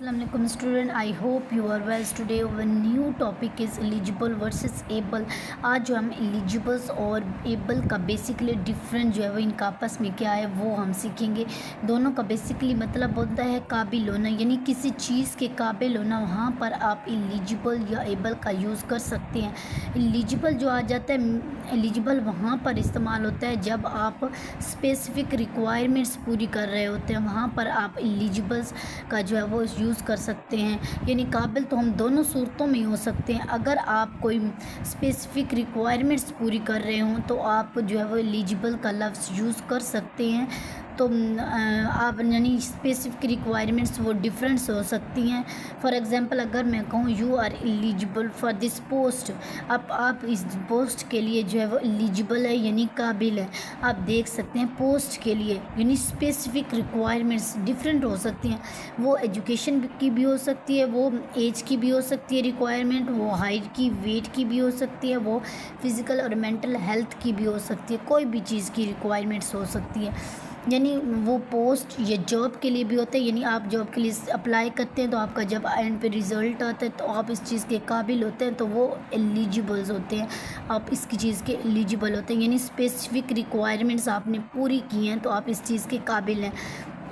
Assalamualaikum student, I hope you are well. Today our new topic is eligible versus able. आज जो हम एलिजिबल्स और able का basically different जो है वो इनका आपस में क्या है वो हम सीखेंगे। दोनों का बेसिकली मतलब होता है काबिल होना, यानी किसी चीज़ के काबिल होना, वहाँ पर आप एलिजिबल या एबल का यूज़ कर सकते हैं। एलिजिबल जो आ जाता है, एलिजिबल वहाँ पर इस्तेमाल होता है जब आप स्पेसिफिक रिक्वायरमेंट्स पूरी कर रहे होते हैं, वहाँ पर आप एलिजिबल्स का जो है वो यूज़ कर सकते हैं। यानी काबिल तो हम दोनों सूरतों में हो सकते हैं। अगर आप कोई स्पेसिफिक रिक्वायरमेंट्स पूरी कर रहे हों तो आप जो है वो एलिजिबल का लफ्ज़ यूज़ कर सकते हैं। तो आप यानी स्पेसिफिक रिक्वायरमेंट्स वो डिफरेंट्स हो सकती हैं। फॉर एग्ज़ाम्पल अगर मैं कहूँ you are eligible for this post, अब आप इस पोस्ट के लिए जो है वो एलिजिबल है यानी काबिल है। आप देख सकते हैं पोस्ट के लिए यानी स्पेसिफिक रिक्वायरमेंट्स डिफरेंट हो सकती हैं। वो एजुकेशन की भी हो सकती है, वो एज की भी हो सकती है रिक्वायरमेंट, वो हाइट की वेट की भी हो सकती है, वो फिज़िकल और मेंटल हेल्थ की भी हो सकती है, कोई भी चीज़ की रिक्वायरमेंट्स हो सकती है। यानी वो पोस्ट या जॉब के लिए भी होता है, यानी आप जॉब के लिए अप्लाई करते हैं तो आपका जब एंड पे रिज़ल्ट आता है तो आप इस चीज़ के काबिल होते हैं, तो वो एलिजिबल्स होते हैं, आप इसकी चीज़ के एलिजिबल होते हैं। यानी स्पेसिफिक रिक्वायरमेंट्स आपने पूरी की हैं तो आप इस चीज़ के काबिल हैं।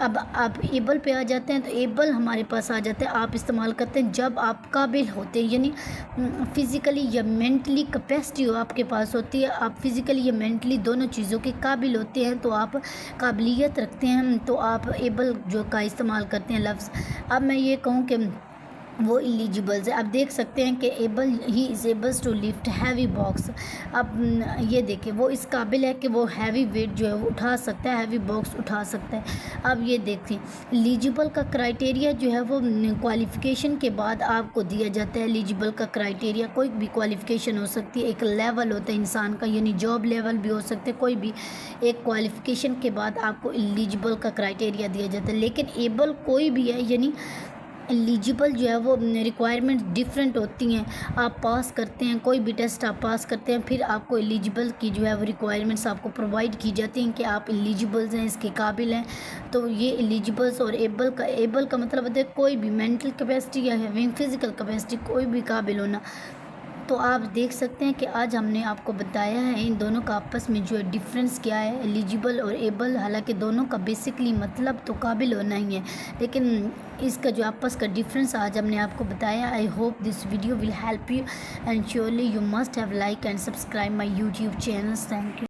अब आप एबल पे आ जाते हैं तो एबल हमारे पास आ जाते हैं, आप इस्तेमाल करते हैं जब आप काबिल होते हैं, यानी फ़िज़िकली या मेंटली कैपेसिटी हो आपके पास होती है, आप फ़िज़िकली या मेंटली दोनों चीज़ों के काबिल होते हैं तो आप काबिलियत रखते हैं, तो आप एबल जो का इस्तेमाल करते हैं लफ्ज़। अब मैं ये कहूँ कि वो एलिजिबल्स है, आप देख सकते हैं कि able he is ables to lift heavy box. अब ये देखें वो इस काबिल है कि वो हैवी वेट जो है वो उठा सकता है, हैवी बॉक्स उठा सकता है। अब ये देखें एलिजिबल का क्राइटेरिया जो है वो क्वालिफ़िकेशन के बाद आपको दिया जाता है। एलिजिबल का क्राइटेरिया कोई भी क्वालिफ़िकेशन हो सकती है, एक लेवल होता है इंसान का, यानी जॉब लेवल भी हो सकते हैं, कोई भी एक क्वालिफ़िकेशन के बाद आपको एलिजिबल का क्राइटेरिया दिया जाता है। लेकिन एबल कोई भी है, यानी एलिजिबल जो है वो रिक्वायरमेंट डिफरेंट होती हैं। आप पास करते हैं कोई भी टेस्ट आप पास करते हैं, फिर आपको एलिजिबल की जो है वो रिक्वायरमेंट्स आपको प्रोवाइड की जाती हैं कि आप एलिजिबल्स हैं, इसके काबिल हैं। तो ये एलिजिबल्स और एबल का मतलब होता है कोई भी मेंटल कैपेसिटी या हैविंग फिज़िकल कैपेसिटी, कोई भी काबिल होना। तो आप देख सकते हैं कि आज हमने आपको बताया है इन दोनों का आपस में जो है डिफरेंस क्या है, एलिजिबल और एबल। हालांकि दोनों का बेसिकली मतलब तो काबिल होना ही है, लेकिन इसका जो आपस का डिफरेंस आज हमने आपको बताया। I hope this video will help you and surely you must have like and subscribe my YouTube channel. Thank you.